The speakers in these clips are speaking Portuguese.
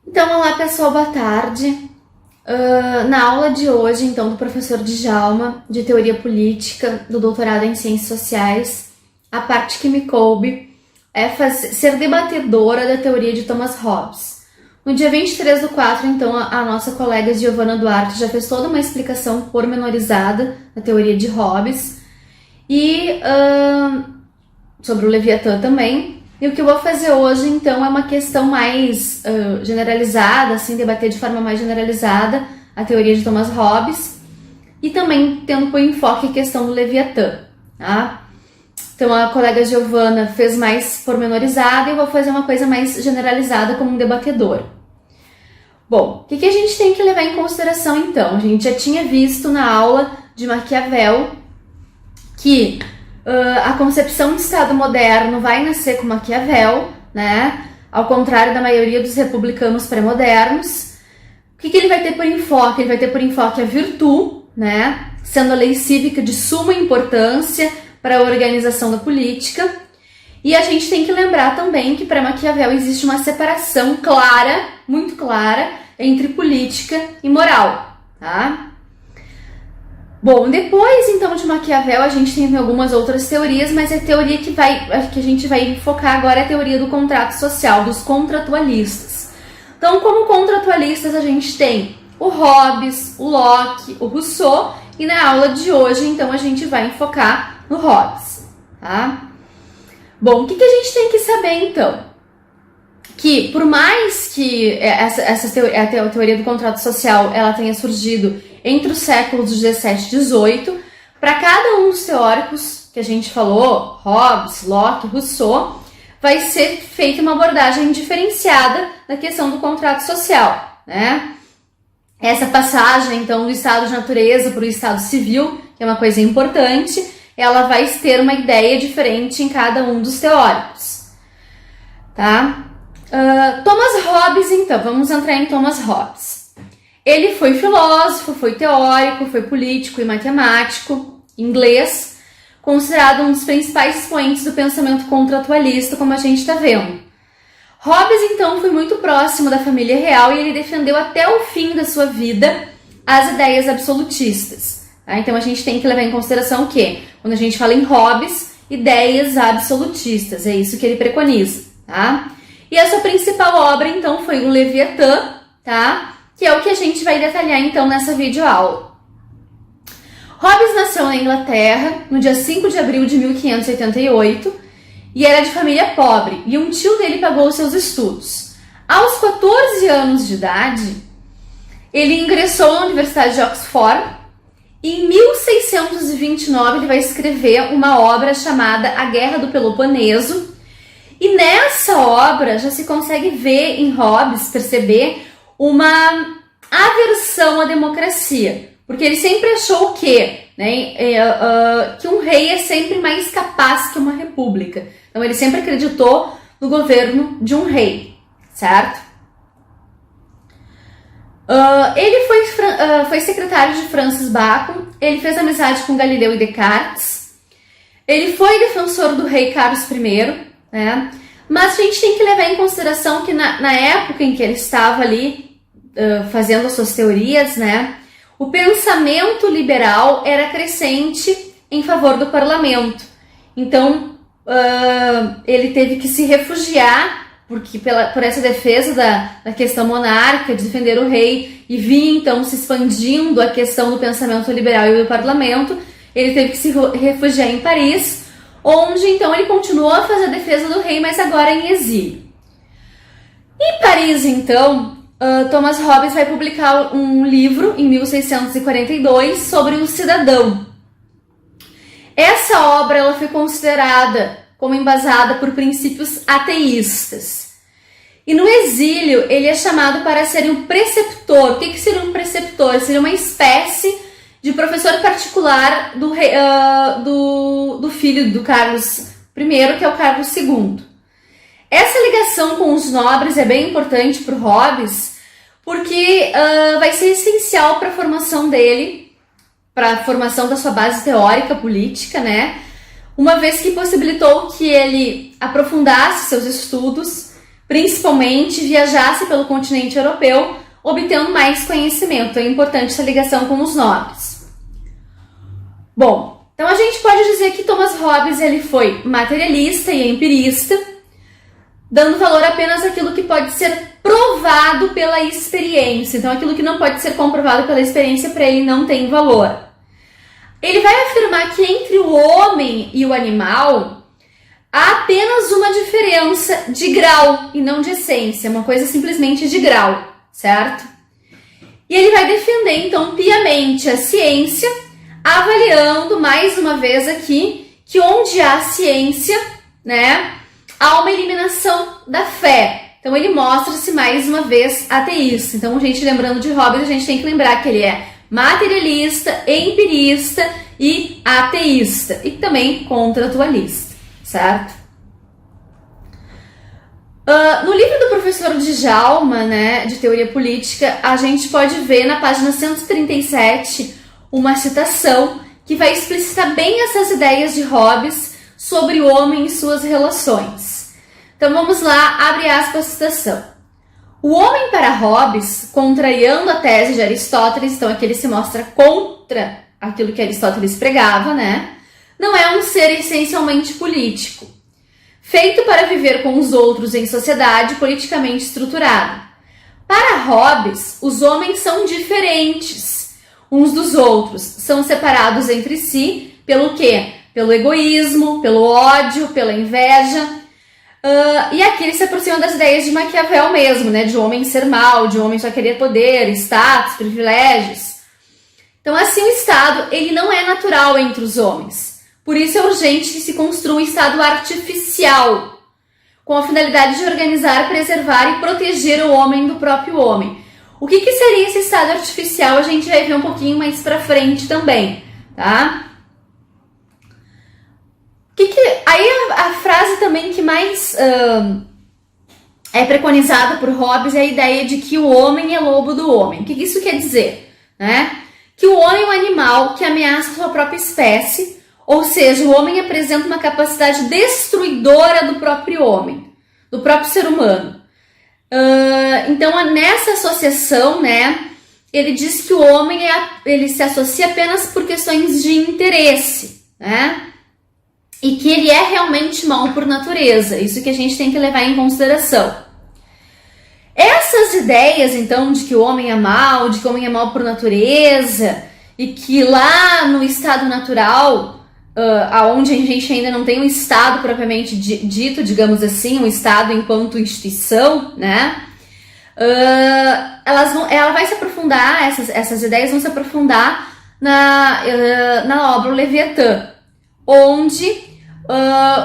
Então, olá pessoal, boa tarde. Na aula de hoje, então, do professor Djalma, de Teoria Política, do doutorado em Ciências Sociais, a parte que me coube é ser debatedora da teoria de Thomas Hobbes. No dia 23/4, então, a nossa colega Giovana Duarte já fez toda uma explicação pormenorizada da teoria de Hobbes e sobre o Leviatã também. E o que eu vou fazer hoje, então, é uma questão mais generalizada, assim, debater de forma mais generalizada a teoria de Thomas Hobbes e também tendo por enfoque a questão do Leviatã, tá? Então, a colega Giovana fez mais pormenorizada e eu vou fazer uma coisa mais generalizada como um debatedor. Bom, o que a gente tem que levar em consideração, então? A gente já tinha visto na aula de Maquiavel que a concepção de Estado moderno vai nascer com Maquiavel, né? Ao contrário da maioria dos republicanos pré-modernos. O que ele vai ter por enfoque? Ele vai ter por enfoque a virtude, né? Sendo a lei cívica de suma importância para a organização da política. E a gente tem que lembrar também que para Maquiavel existe uma separação clara, muito clara, entre política e moral, tá? Bom, depois então de Maquiavel a gente tem algumas outras teorias, mas a teoria que a gente vai focar agora é a teoria do contrato social, dos contratualistas. Então, como contratualistas a gente tem o Hobbes, o Locke, o Rousseau, e na aula de hoje então a gente vai focar no Hobbes, tá? Bom, o que a gente tem que saber então? Que por mais que a teoria do contrato social ela tenha surgido entre os séculos 17 e 18, para cada um dos teóricos que a gente falou, Hobbes, Locke, Rousseau, vai ser feita uma abordagem diferenciada da questão do contrato social, né? Essa passagem, então, do estado de natureza para o estado civil, que é uma coisa importante, ela vai ter uma ideia diferente em cada um dos teóricos, tá? Thomas Hobbes, então, vamos entrar em Thomas Hobbes. Ele foi filósofo, foi teórico, foi político e matemático, inglês, considerado um dos principais expoentes do pensamento contratualista, como a gente está vendo. Hobbes, então, foi muito próximo da família real e ele defendeu até o fim da sua vida as ideias absolutistas. Tá? Então, a gente tem que levar em consideração que, quando a gente fala em Hobbes, ideias absolutistas, é isso que ele preconiza. Tá? E a sua principal obra, então, foi o Leviatã, tá? Que é o que a gente vai detalhar, então, nessa videoaula. Hobbes nasceu na Inglaterra, no dia 5 de abril de 1588, e era de família pobre, e um tio dele pagou os seus estudos. Aos 14 anos de idade, ele ingressou na Universidade de Oxford, e em 1629 ele vai escrever uma obra chamada A Guerra do Peloponeso, e nessa obra já se consegue ver em Hobbes, perceber uma aversão à democracia, porque ele sempre achou que um rei é sempre mais capaz que uma república. Então ele sempre acreditou no governo de um rei, certo? Ele foi secretário de Francis Bacon, ele fez amizade com Galileu e Descartes, ele foi defensor do rei Carlos I, né? Mas a gente tem que levar em consideração que na época em que ele estava ali fazendo as suas teorias, né, o pensamento liberal era crescente em favor do parlamento. Então, ele teve que se refugiar por essa defesa da questão monárquica, de defender o rei, e vinha então se expandindo a questão do pensamento liberal e do parlamento. Ele teve que se refugiar em Paris, onde então ele continuou a fazer a defesa do rei, mas agora em exílio. Em Paris, então, Thomas Hobbes vai publicar um livro em 1642 sobre o cidadão. Essa obra ela foi considerada como embasada por princípios ateístas. E no exílio, ele é chamado para ser um preceptor. O que seria um preceptor? Seria uma espécie de professor particular do filho do Carlos I, que é o Carlos II. Essa ligação com os nobres é bem importante para o Hobbes, porque vai ser essencial para a formação dele, para a formação da sua base teórica política, né? Uma vez que possibilitou que ele aprofundasse seus estudos, principalmente viajasse pelo continente europeu, obtendo mais conhecimento. É importante essa ligação com os nobres. Bom, então a gente pode dizer que Thomas Hobbes ele foi materialista e empirista, dando valor apenas àquilo que pode ser provado pela experiência. Então, aquilo que não pode ser comprovado pela experiência, para ele não tem valor. Ele vai afirmar que entre o homem e o animal há apenas uma diferença de grau e não de essência, uma coisa simplesmente de grau, certo? E ele vai defender, então, piamente a ciência, avaliando, mais uma vez aqui, que onde há ciência, né, há uma eliminação da fé. Então ele mostra-se mais uma vez ateísta. Então, gente, lembrando de Hobbes, a gente tem que lembrar que ele é materialista, empirista e ateísta. E também contratualista, certo? No livro do professor Djalma, né, de Teoria Política, a gente pode ver na página 137 uma citação que vai explicitar bem essas ideias de Hobbes sobre o homem e suas relações. Então vamos lá, abre aspas, citação. O homem para Hobbes, contrariando a tese de Aristóteles, então aqui ele se mostra contra aquilo que Aristóteles pregava, né? Não é um ser essencialmente político, feito para viver com os outros em sociedade politicamente estruturada. Para Hobbes, os homens são diferentes uns dos outros, são separados entre si pelo quê? Pelo egoísmo, pelo ódio, pela inveja. E aqui ele se aproxima das ideias de Maquiavel mesmo, né? De homem ser mau, de homem só querer poder, status, privilégios. Então, assim, o Estado, ele não é natural entre os homens. Por isso é urgente que se construa um Estado artificial, com a finalidade de organizar, preservar e proteger o homem do próprio homem. O que seria esse Estado artificial? A gente vai ver um pouquinho mais pra frente também, tá? Aí a frase também que mais é preconizada por Hobbes é a ideia de que o homem é lobo do homem. O que isso quer dizer? Né? Que o homem é um animal que ameaça a sua própria espécie, ou seja, o homem apresenta uma capacidade destruidora do próprio homem, do próprio ser humano. Então, nessa associação, né, ele diz que o homem ele se associa apenas por questões de interesse, né? E que ele é realmente mau por natureza. Isso que a gente tem que levar em consideração. Essas ideias, então, de que o homem é mau, de que o homem é mau por natureza, e que lá no estado natural, onde a gente ainda não tem um estado propriamente dito, digamos assim, um estado enquanto instituição, né? Ela vai se aprofundar, essas ideias vão se aprofundar na obra O Leviatã, onde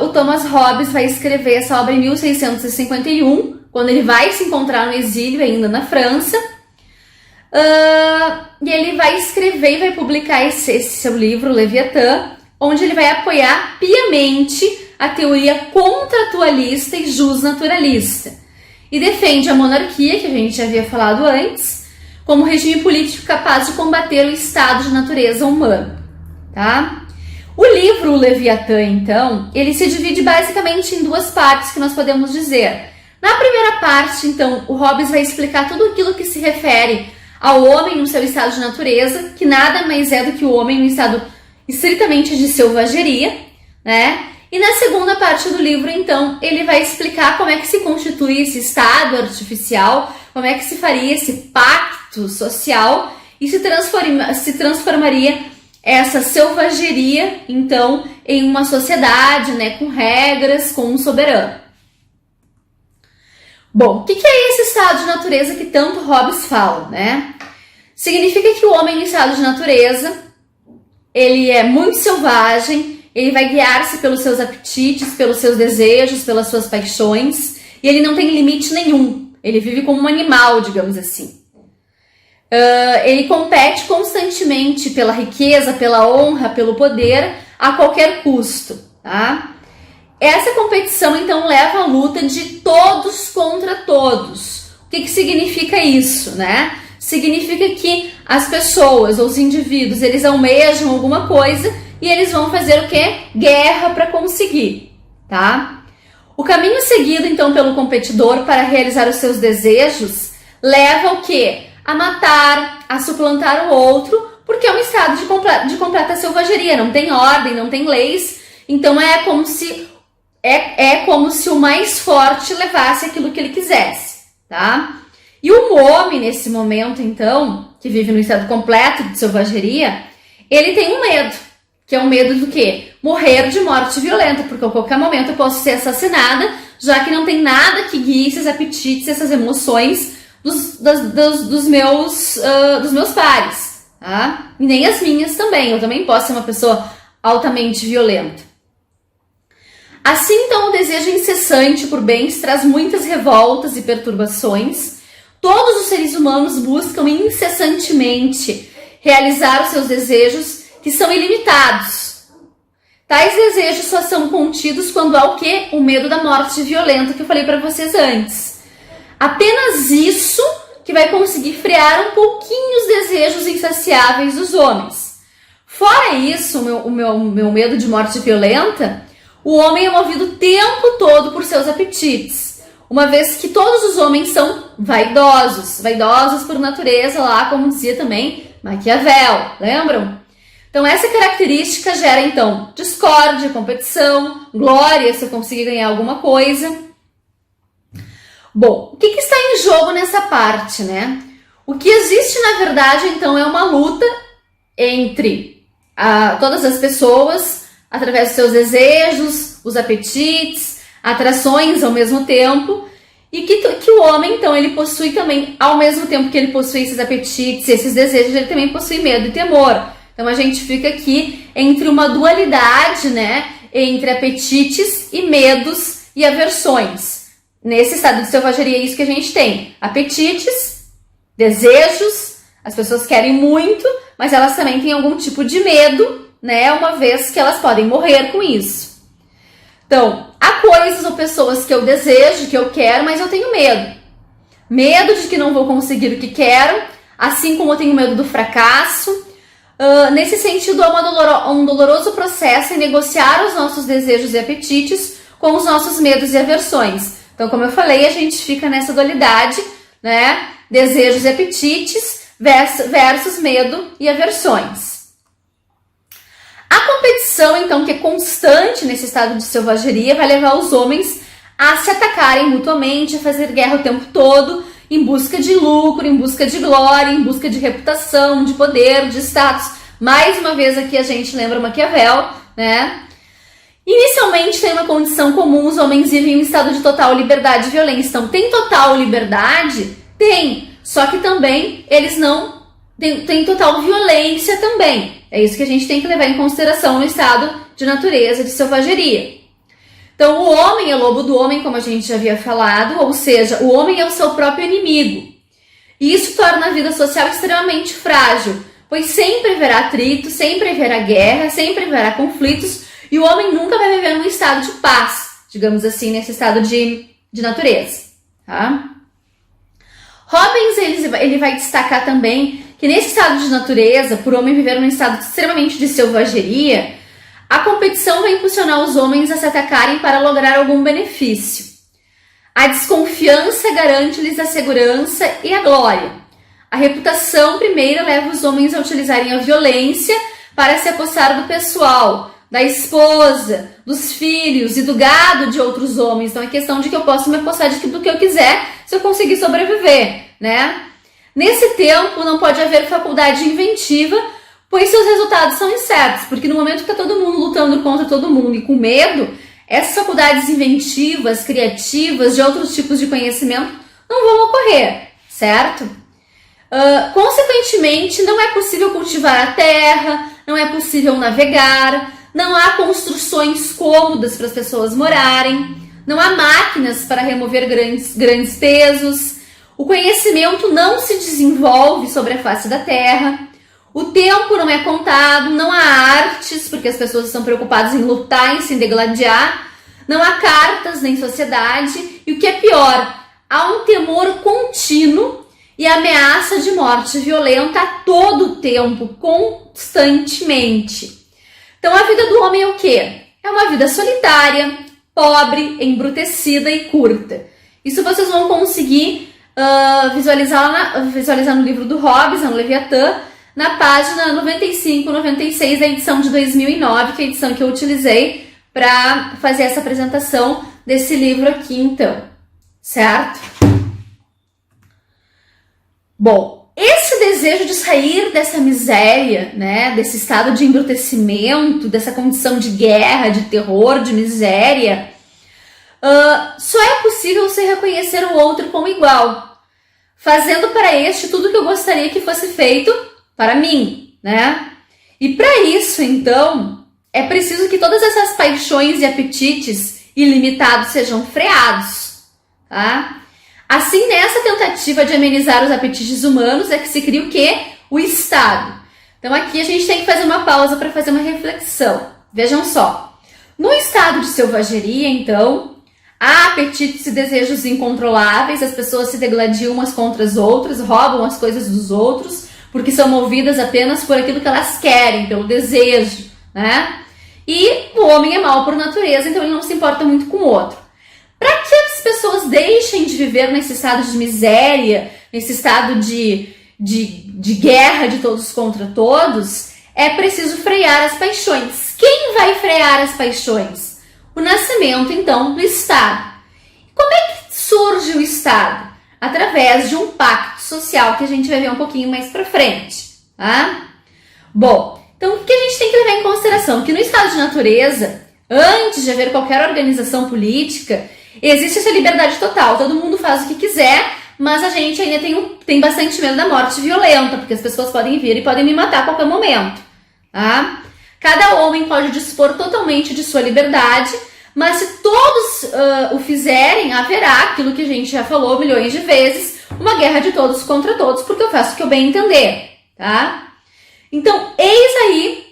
o Thomas Hobbes vai escrever essa obra em 1651, quando ele vai se encontrar no exílio ainda na França, e ele vai escrever e vai publicar esse seu livro, O Leviatã, onde ele vai apoiar piamente a teoria contratualista e justnaturalista, e defende a monarquia, que a gente já havia falado antes, como regime político capaz de combater o estado de natureza humano, tá? O livro O Leviatã, então, ele se divide basicamente em duas partes que nós podemos dizer. Na primeira parte, então, o Hobbes vai explicar tudo aquilo que se refere ao homem no seu estado de natureza, que nada mais é do que o homem no estado estritamente de selvageria, né? E na segunda parte do livro, então, ele vai explicar como é que se constitui esse estado artificial, como é que se faria esse pacto social e se transformaria essa selvageria, então, em uma sociedade, né, com regras, com um soberano. Bom, o que é esse estado de natureza que tanto Hobbes fala, né? Significa que o homem no estado de natureza, ele é muito selvagem, ele vai guiar-se pelos seus apetites, pelos seus desejos, pelas suas paixões, e ele não tem limite nenhum. Ele vive como um animal, digamos assim. Ele compete constantemente pela riqueza, pela honra, pelo poder, a qualquer custo, tá? Essa competição, então, leva à luta de todos contra todos. O que significa isso, né? Significa que as pessoas, ou os indivíduos, eles almejam alguma coisa e eles vão fazer o quê? Guerra para conseguir, tá? O caminho seguido, então, pelo competidor para realizar os seus desejos leva ao quê? A matar, a suplantar o outro, porque é um estado de completa selvageria, não tem ordem, não tem leis, então é como se o mais forte levasse aquilo que ele quisesse, tá? E o homem, nesse momento, então, que vive no estado completo de selvageria, ele tem um medo, que é um medo do quê? Morrer de morte violenta, porque a qualquer momento eu posso ser assassinada, já que não tem nada que guie esses apetites, essas emoções dos meus pares, tá? E nem as minhas também, eu também posso ser uma pessoa altamente violenta. Assim, então, o desejo incessante por bens traz muitas revoltas e perturbações. Todos os seres humanos buscam incessantemente realizar os seus desejos, que são ilimitados. Tais desejos só são contidos quando há o quê? O medo da morte violenta que eu falei para vocês antes. Apenas isso que vai conseguir frear um pouquinho os desejos insaciáveis dos homens. Fora isso, o meu medo de morte violenta, o homem é movido o tempo todo por seus apetites, uma vez que todos os homens são vaidosos por natureza, lá como dizia também Maquiavel, lembram? Então essa característica gera então discórdia, competição, glória se eu conseguir ganhar alguma coisa. Bom, o que está em jogo nessa parte, né? O que existe na verdade então é uma luta entre todas as pessoas, através dos seus desejos, os apetites, atrações ao mesmo tempo, e que o homem, então, ele possui também, ao mesmo tempo que ele possui esses apetites, esses desejos, ele também possui medo e temor. Então, a gente fica aqui entre uma dualidade, né, entre apetites e medos e aversões. Nesse estado de selvageria é isso que a gente tem. Apetites, desejos, as pessoas querem muito, mas elas também têm algum tipo de medo, né, uma vez que elas podem morrer com isso. Então, há coisas ou pessoas que eu desejo, que eu quero, mas eu tenho medo. Medo de que não vou conseguir o que quero, assim como eu tenho medo do fracasso. Nesse sentido, há um doloroso processo em negociar os nossos desejos e apetites com os nossos medos e aversões. Então, como eu falei, a gente fica nessa dualidade, né? Desejos e apetites versus medo e aversões. A competição, então, que é constante nesse estado de selvageria, vai levar os homens a se atacarem mutuamente, a fazer guerra o tempo todo, em busca de lucro, em busca de glória, em busca de reputação, de poder, de status. Mais uma vez aqui a gente lembra Maquiavel, né? Inicialmente tem uma condição comum, os homens vivem em um estado de total liberdade e violência. Então, tem total liberdade? Tem. Só que também eles não têm total violência também. É isso que a gente tem que levar em consideração no estado de natureza, de selvageria. Então, o homem é lobo do homem, como a gente já havia falado, ou seja, o homem é o seu próprio inimigo. E isso torna a vida social extremamente frágil, pois sempre haverá atrito, sempre haverá guerra, sempre haverá conflitos, e o homem nunca vai viver num estado de paz, digamos assim, nesse estado de natureza. Tá? Robbins ele vai destacar também que nesse estado de natureza, por o homem viver num estado extremamente de selvageria, a competição vai impulsionar os homens a se atacarem para lograr algum benefício. A desconfiança garante-lhes a segurança e a glória. A reputação primeira leva os homens a utilizarem a violência para se apossar do pessoal, da esposa, dos filhos e do gado de outros homens. Então é questão de que eu posso me apossar do que eu quiser se eu conseguir sobreviver, né? Nesse tempo não pode haver faculdade inventiva, pois seus resultados são incertos, porque no momento que está todo mundo lutando contra todo mundo e com medo, essas faculdades inventivas, criativas, de outros tipos de conhecimento não vão ocorrer, certo? Consequentemente, não é possível cultivar a terra, não é possível navegar, não há construções cômodas para as pessoas morarem, não há máquinas para remover grandes pesos, o conhecimento não se desenvolve sobre a face da Terra, o tempo não é contado, não há artes, porque as pessoas estão preocupadas em lutar, em se degladiar, não há cartas nem sociedade, e o que é pior, há um temor contínuo e ameaça de morte violenta a todo o tempo, constantemente. Então a vida do homem é o quê? É uma vida solitária, pobre, embrutecida e curta. Isso vocês vão conseguir visualizar no livro do Hobbes, no Leviatã, na página 95 e 96 da edição de 2009, que é a edição que eu utilizei para fazer essa apresentação desse livro aqui, então, certo? Bom, esse desejo de sair dessa miséria, né, desse estado de embrutecimento, dessa condição de guerra, de terror, de miséria, só é possível se reconhecer o outro como igual, fazendo para este tudo que eu gostaria que fosse feito para mim, né? E para isso, então, é preciso que todas essas paixões e apetites ilimitados sejam freados, tá? Assim, nessa tentativa de amenizar os apetites humanos é que se cria o quê? O Estado. Então aqui a gente tem que fazer uma pausa para fazer uma reflexão. Vejam só. No estado de selvageria, então, há apetites e desejos incontroláveis, as pessoas se degladiam umas contra as outras, roubam as coisas dos outros, porque são movidas apenas por aquilo que elas querem, pelo desejo, né? E o homem é mau por natureza, então ele não se importa muito com o outro. Para que as pessoas deixem de viver nesse estado de miséria, nesse estado de guerra de todos contra todos, é preciso frear as paixões. Quem vai frear as paixões? O nascimento, então, do Estado. Como é que surge o Estado? Através de um pacto social que a gente vai ver um pouquinho mais para frente, tá? Bom, então o que a gente tem que levar em consideração? Que no estado de natureza, antes de haver qualquer organização política, existe essa liberdade total, todo mundo faz o que quiser, mas a gente ainda tem bastante medo da morte violenta, porque as pessoas podem vir e podem me matar a qualquer momento, tá? Cada homem pode dispor totalmente de sua liberdade, mas se todos o fizerem, haverá aquilo que a gente já falou milhões de vezes, uma guerra de todos contra todos, porque eu faço o que eu bem entender, tá? Então, eis aí,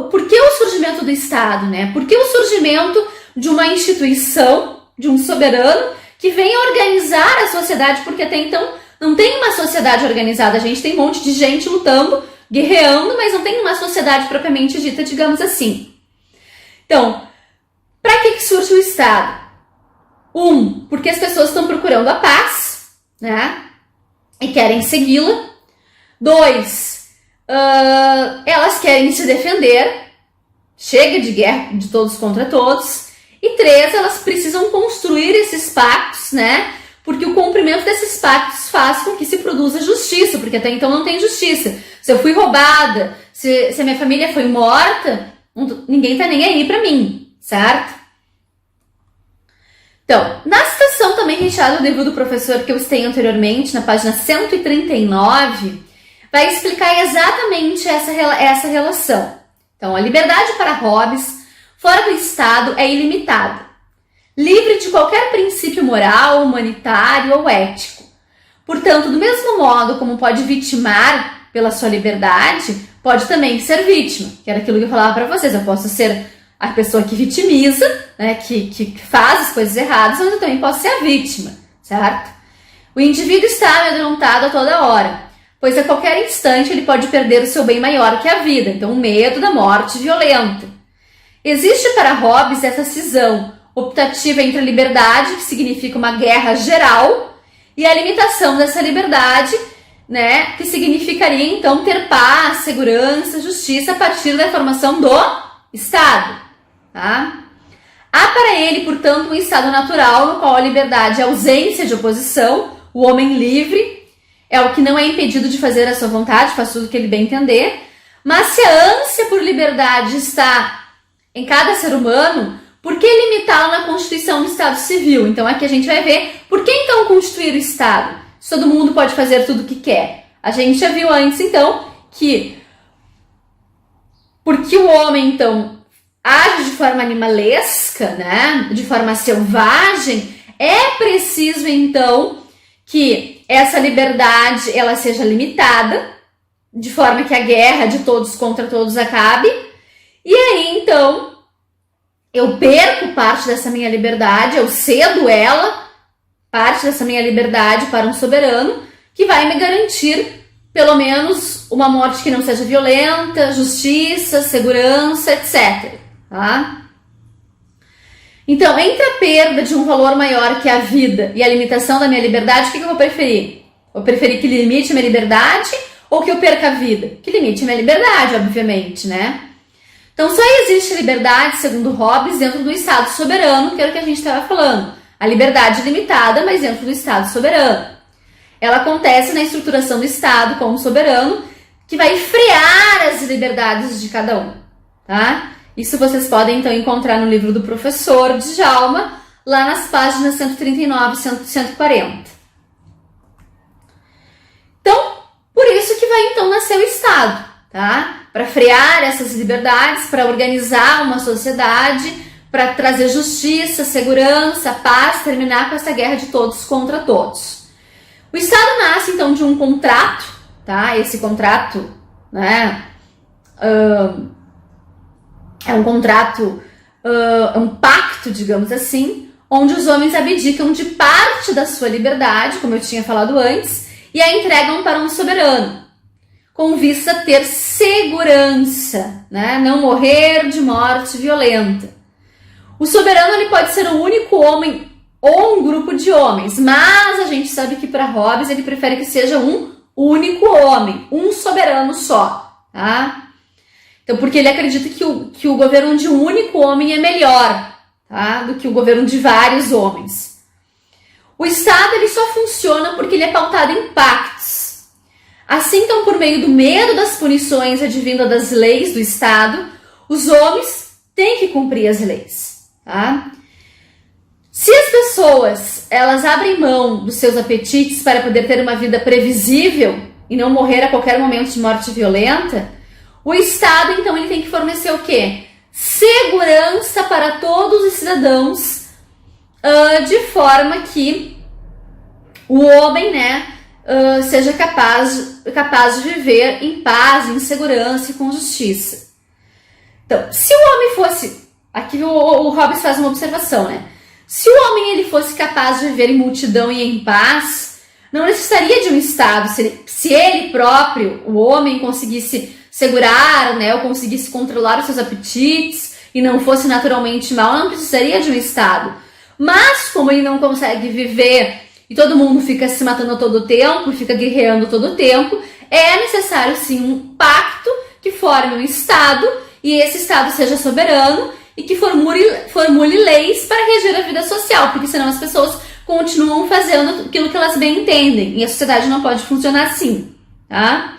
por que o surgimento do Estado, né? Por que o surgimento de uma instituição, de um soberano, que vem organizar a sociedade, porque até então não tem uma sociedade organizada, a gente tem um monte de gente lutando, guerreando, mas não tem uma sociedade propriamente dita, digamos assim. Então, para que surge o Estado? Porque as pessoas estão procurando a paz, né? E querem segui-la. 2, elas querem se defender. Chega de guerra de todos contra todos. E 3, elas precisam construir esses pactos, né? Porque o cumprimento desses pactos faz com que se produza justiça, porque até então não tem justiça. Se eu fui roubada, se a minha família foi morta, ninguém tá nem aí pra mim, certo? Então, na citação também recheada do livro do professor que eu citei anteriormente, na página 139, vai explicar exatamente essa relação. Então, a liberdade para Hobbes, fora do Estado, é ilimitada, livre de qualquer princípio moral, humanitário ou ético. Portanto, do mesmo modo como pode vitimar pela sua liberdade, pode também ser vítima, que era aquilo que eu falava para vocês. Eu posso ser a pessoa que vitimiza, né, que faz as coisas erradas, mas eu também posso ser a vítima, certo? O indivíduo está amedrontado a toda hora, pois a qualquer instante ele pode perder o seu bem maior que a vida, então o medo da morte violenta. Existe para Hobbes essa cisão optativa entre a liberdade, que significa uma guerra geral, e a limitação dessa liberdade, né, que significaria então ter paz, segurança, justiça a partir da formação do Estado. Tá? Há para ele, portanto, um estado natural no qual a liberdade é a ausência de oposição, o homem livre é o que não é impedido de fazer a sua vontade, faz tudo o que ele bem entender, mas se a ânsia por liberdade está em cada ser humano, por que limitá-la na Constituição do Estado Civil? Então aqui a gente vai ver por que então constituir o Estado, se todo mundo pode fazer tudo o que quer. A gente já viu antes então que porque o homem então age de forma animalesca, né, de forma selvagem, é preciso então que essa liberdade ela seja limitada, de forma que a guerra de todos contra todos acabe, e aí então eu perco parte dessa minha liberdade, eu cedo ela, parte dessa minha liberdade para um soberano que vai me garantir pelo menos uma morte que não seja violenta, justiça, segurança, etc. Tá? Então, entre a perda de um valor maior que a vida e a limitação da minha liberdade, o que eu vou preferir? Vou preferir que limite a minha liberdade ou que eu perca a vida? Que limite a minha liberdade, obviamente, né? Então, só existe liberdade, segundo Hobbes, dentro do Estado soberano, que era o que a gente estava falando. A liberdade limitada, mas dentro do Estado soberano. Ela acontece na estruturação do Estado como soberano, que vai frear as liberdades de cada um, tá? Isso vocês podem, então, encontrar no livro do professor Djalma, lá nas páginas 139 e 140. Então, por isso que vai, então, nascer o Estado, tá? Para frear essas liberdades, para organizar uma sociedade, para trazer justiça, segurança, paz, terminar com essa guerra de todos contra todos. O Estado nasce, então, de um contrato, tá? Esse contrato, né, é um contrato, um pacto, digamos assim, onde os homens abdicam de parte da sua liberdade, como eu tinha falado antes, e a entregam para um soberano, com vista a ter segurança, né? Não morrer de morte violenta. O soberano ele pode ser o único homem ou um grupo de homens, mas a gente sabe que para Hobbes ele prefere que seja um único homem, um soberano só, tá? Então, porque ele acredita que o governo de um único homem é melhor, tá, do que o governo de vários homens. O Estado ele só funciona porque ele é pautado em pactos. Assim, então, por meio do medo das punições advindas das leis do Estado, os homens têm que cumprir as leis. Tá? Se as pessoas elas abrem mão dos seus apetites para poder ter uma vida previsível e não morrer a qualquer momento de morte violenta, o Estado, então, ele tem que fornecer o quê? Segurança para todos os cidadãos, de forma que o homem, né, seja capaz de viver em paz, em segurança e com justiça. Então, se o homem fosse... Aqui o Hobbes faz uma observação, né? Se o homem ele fosse capaz de viver em multidão e em paz, não necessitaria de um Estado. Se ele próprio, o homem, conseguisse segurar, né, ou conseguisse controlar os seus apetites e não fosse naturalmente mal, não precisaria de um Estado. Mas, como ele não consegue viver e todo mundo fica se matando a todo tempo, fica guerreando todo tempo, é necessário sim um pacto que forme um Estado e esse Estado seja soberano e que formule leis para reger a vida social, porque senão as pessoas continuam fazendo aquilo que elas bem entendem e a sociedade não pode funcionar assim, tá?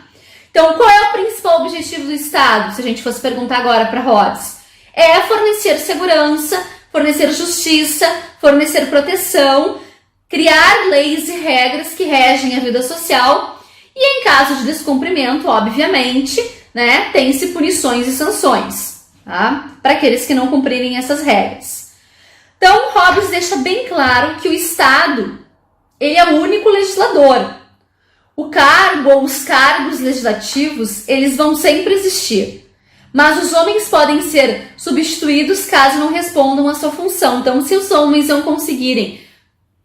Então, qual é o principal objetivo do Estado, se a gente fosse perguntar agora para Hobbes? É fornecer segurança, fornecer justiça, fornecer proteção, criar leis e regras que regem a vida social e, em caso de descumprimento, obviamente, né, tem-se punições e sanções, tá? Para aqueles que não cumprirem essas regras. Então, Hobbes deixa bem claro que o Estado ele é o único legislador. O cargo ou os cargos legislativos, eles vão sempre existir. Mas os homens podem ser substituídos caso não respondam à sua função. Então, se os homens não conseguirem,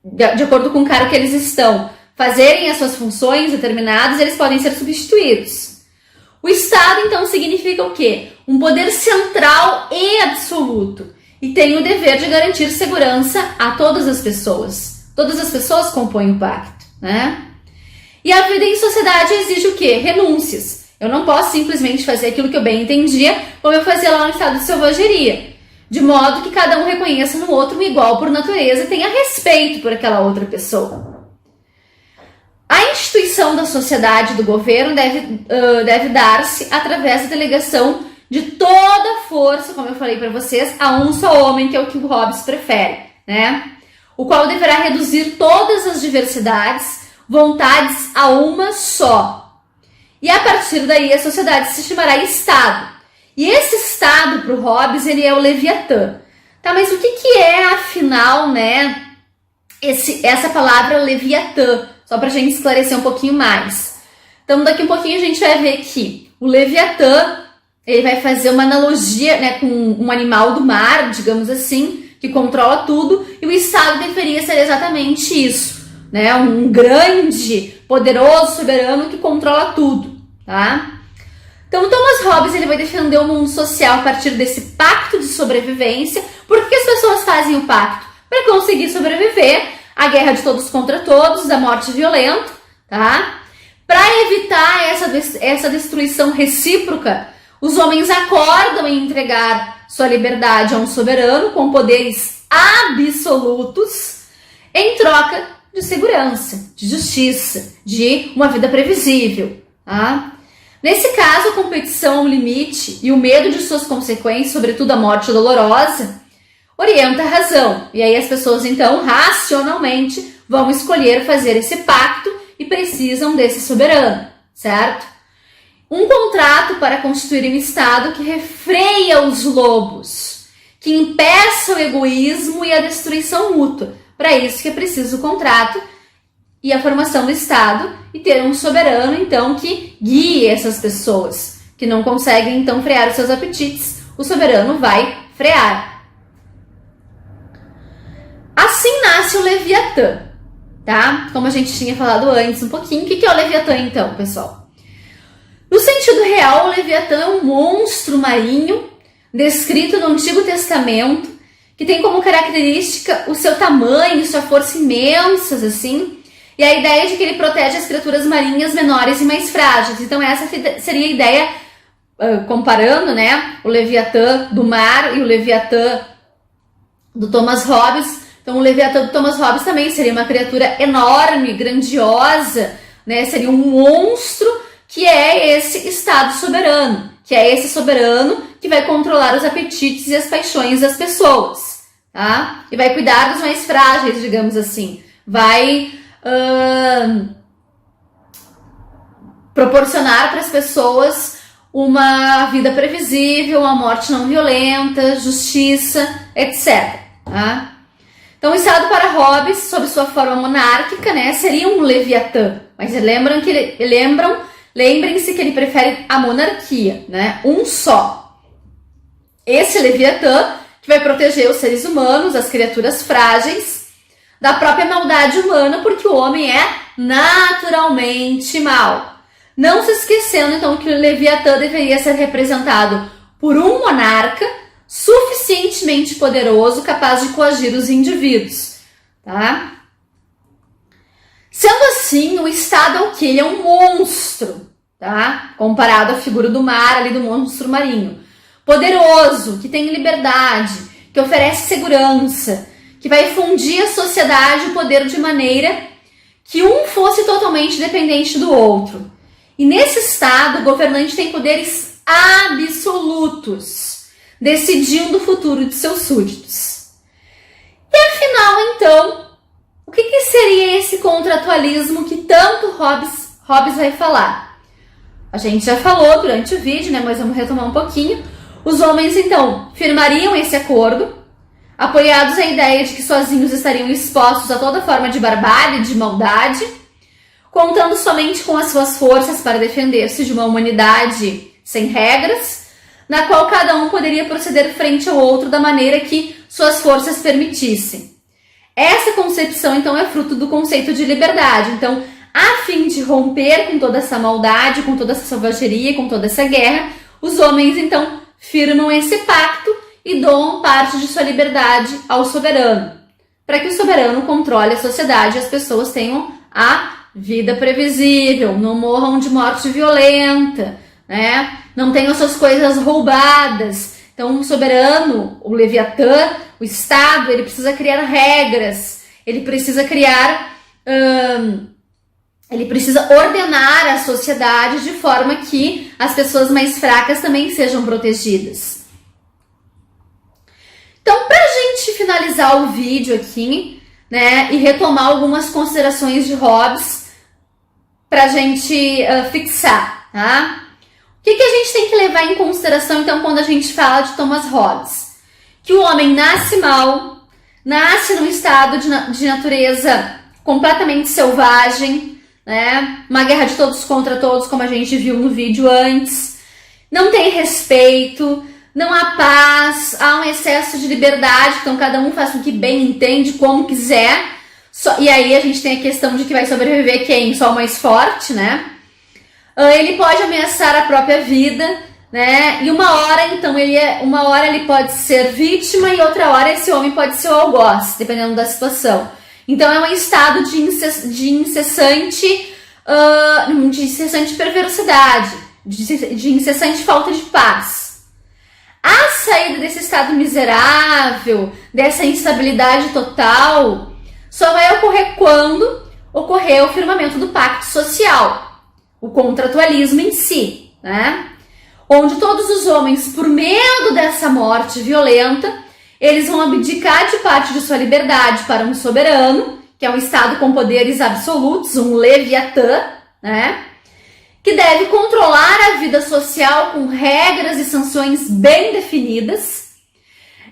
de acordo com o cargo que eles estão, fazerem as suas funções determinadas, eles podem ser substituídos. O Estado, então, significa o quê? Um poder central e absoluto. E tem o dever de garantir segurança a todas as pessoas. Todas as pessoas compõem o pacto, né? E a vida em sociedade exige o quê? Renúncias. Eu não posso simplesmente fazer aquilo que eu bem entendia, como eu fazia lá no estado de selvageria. De modo que cada um reconheça no outro um igual por natureza e tenha respeito por aquela outra pessoa. A instituição da sociedade do governo deve dar-se através da delegação de toda a força, como eu falei para vocês, a um só homem, que é o que o Hobbes prefere, né? O qual deverá reduzir todas as diversidades, vontades a uma só. E a partir daí a sociedade se chamará Estado. E esse estado para o Hobbes, ele é o Leviatã. Tá, mas o que é, afinal, né, essa palavra Leviatã? Só para a gente esclarecer um pouquinho mais. Então, daqui um pouquinho a gente vai ver que o Leviatã, ele vai fazer uma analogia, né, com um animal do mar, digamos assim, que controla tudo, e o Estado deveria ser exatamente isso, né, um grande, poderoso, soberano que controla tudo, tá? Então, Thomas Hobbes, ele vai defender o mundo social a partir desse pacto de sobrevivência. Por que as pessoas fazem o pacto? Para conseguir sobreviver à guerra de todos contra todos, da morte violenta, tá? Para evitar essa destruição recíproca, os homens acordam em entregar sua liberdade a um soberano com poderes absolutos em troca de segurança, de justiça, de uma vida previsível, tá? Nesse caso, a competição ao limite e o medo de suas consequências, sobretudo a morte dolorosa, orienta a razão. E aí as pessoas, então, racionalmente, vão escolher fazer esse pacto e precisam desse soberano, certo? Um contrato para constituir um Estado que refreia os lobos, que impeça o egoísmo e a destruição mútua. Para isso que é preciso o contrato e a formação do Estado e ter um soberano, então, que guie essas pessoas que não conseguem, então, frear os seus apetites. O soberano vai frear. Assim nasce o Leviatã, tá? Como a gente tinha falado antes um pouquinho. O que é o Leviatã, então, pessoal? No sentido real, o Leviatã é um monstro marinho descrito no Antigo Testamento, que tem como característica o seu tamanho, sua força imensas, assim, e a ideia de que ele protege as criaturas marinhas menores e mais frágeis. Então essa seria a ideia, comparando, né, o Leviatã do mar e o Leviatã do Thomas Hobbes. Então o Leviatã do Thomas Hobbes também seria uma criatura enorme, grandiosa, né, seria um monstro que é esse Estado soberano, que é esse soberano que vai controlar os apetites e as paixões das pessoas, tá? E vai cuidar dos mais frágeis, digamos assim. Vai proporcionar para as pessoas uma vida previsível, uma morte não violenta, justiça, etc. Tá? Então, o Estado para Hobbes, sob sua forma monárquica, né, seria um Leviatã. Mas lembrem-se que ele prefere a monarquia, né, um só. Esse Leviatã que vai proteger os seres humanos, as criaturas frágeis, da própria maldade humana, porque o homem é naturalmente mau. Não se esquecendo, então, que o Leviatã deveria ser representado por um monarca suficientemente poderoso, capaz de coagir os indivíduos, tá? Sendo assim, o Estado é o quê? Ele é um monstro, tá? Comparado à figura do mar, ali do monstro marinho. Poderoso, que tem liberdade, que oferece segurança, que vai fundir a sociedade e o poder de maneira que um fosse totalmente dependente do outro. E nesse estado, o governante tem poderes absolutos, decidindo o futuro de seus súditos. E afinal, então, o que seria esse contratualismo que tanto Hobbes vai falar? A gente já falou durante o vídeo, né? Mas vamos retomar um pouquinho. Os homens, então, firmariam esse acordo, apoiados à ideia de que sozinhos estariam expostos a toda forma de barbárie, de maldade, contando somente com as suas forças para defender-se de uma humanidade sem regras, na qual cada um poderia proceder frente ao outro da maneira que suas forças permitissem. Essa concepção, então, é fruto do conceito de liberdade. Então, a fim de romper com toda essa maldade, com toda essa selvageria, com toda essa guerra, os homens, então, firmam esse pacto e doam parte de sua liberdade ao soberano, para que o soberano controle a sociedade e as pessoas tenham a vida previsível, não morram de morte violenta, né? Não tenham suas coisas roubadas. Então, o soberano, o Leviatã, o Estado, ele precisa criar regras, ele precisa ele precisa ordenar a sociedade de forma que as pessoas mais fracas também sejam protegidas. Então, para a gente finalizar o vídeo aqui, né, e retomar algumas considerações de Hobbes para a gente fixar, tá? que a gente tem que levar em consideração, então, quando a gente fala de Thomas Hobbes? Que o homem nasce mal, nasce num estado de natureza completamente selvagem, né? Uma guerra de todos contra todos, como a gente viu no vídeo antes. Não tem respeito, não há paz, há um excesso de liberdade, então cada um faz o que bem entende, como quiser. E aí a gente tem a questão de que vai sobreviver quem? Só o mais forte, né? Ele pode ameaçar a própria vida, né? E uma hora ele pode ser vítima e outra hora esse homem pode ser o algoz, dependendo da situação. Então é um estado de incessante perversidade, de incessante falta de paz. A saída desse estado miserável, dessa instabilidade total, só vai ocorrer quando ocorrer o firmamento do pacto social, o contratualismo em si, né? Onde todos os homens, por medo dessa morte violenta, eles vão abdicar de parte de sua liberdade para um soberano, que é um estado com poderes absolutos, um leviatã, né? Que deve controlar a vida social com regras e sanções bem definidas,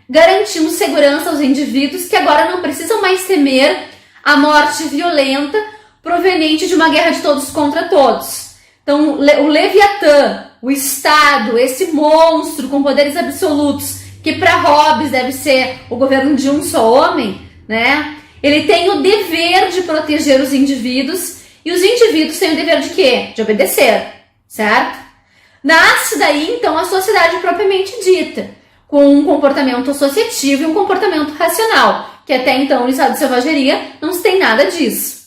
garantindo segurança aos indivíduos que agora não precisam mais temer a morte violenta proveniente de uma guerra de todos contra todos. Então, o Leviatã, o Estado, esse monstro com poderes absolutos, que para Hobbes deve ser o governo de um só homem, né? Ele tem o dever de proteger os indivíduos, e os indivíduos têm o dever de quê? De obedecer, certo? Nasce daí, então, a sociedade propriamente dita, com um comportamento associativo e um comportamento racional, que até então, no estado de selvageria, não se tem nada disso.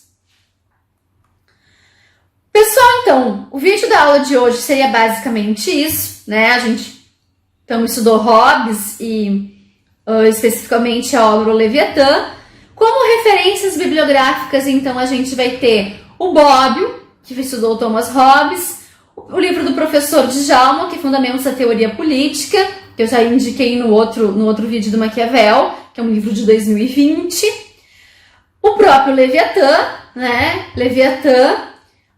Pessoal, então, o vídeo da aula de hoje seria basicamente isso, né? A gente, então, estudou Hobbes e especificamente a obra O Leviatã. Como referências bibliográficas, então, a gente vai ter o Bobbio, que estudou Thomas Hobbes, o livro do professor Djalma, que é Fundamentos da Teoria Política, que eu já indiquei no outro vídeo do Maquiavel, que é um livro de 2020. O próprio Leviatã, né? Leviatã,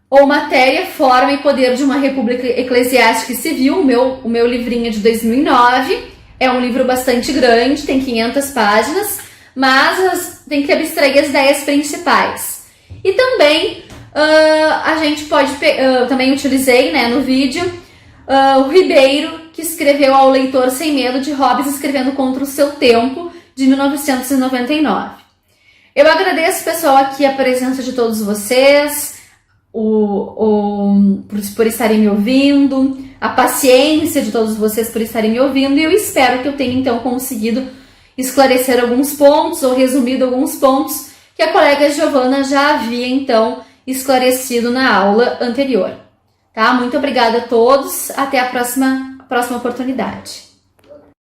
ou Matéria, Forma e Poder de uma República Eclesiástica e Civil, o meu livrinho de 2009. É um livro bastante grande, tem 500 páginas, mas tem que abstrair as ideias principais. E também a gente pode... também utilizei, né, no vídeo o Ribeiro, que escreveu Ao Leitor Sem Medo, de Hobbes escrevendo contra o seu tempo, de 1999. Eu agradeço, pessoal, aqui a presença de todos vocês, por estarem me ouvindo, a paciência de todos vocês por estarem me ouvindo, e eu espero que eu tenha, então, conseguido esclarecer alguns pontos, ou resumido alguns pontos, que a colega Giovana já havia, então, esclarecido na aula anterior. Tá? Muito obrigada a todos, até a próxima oportunidade.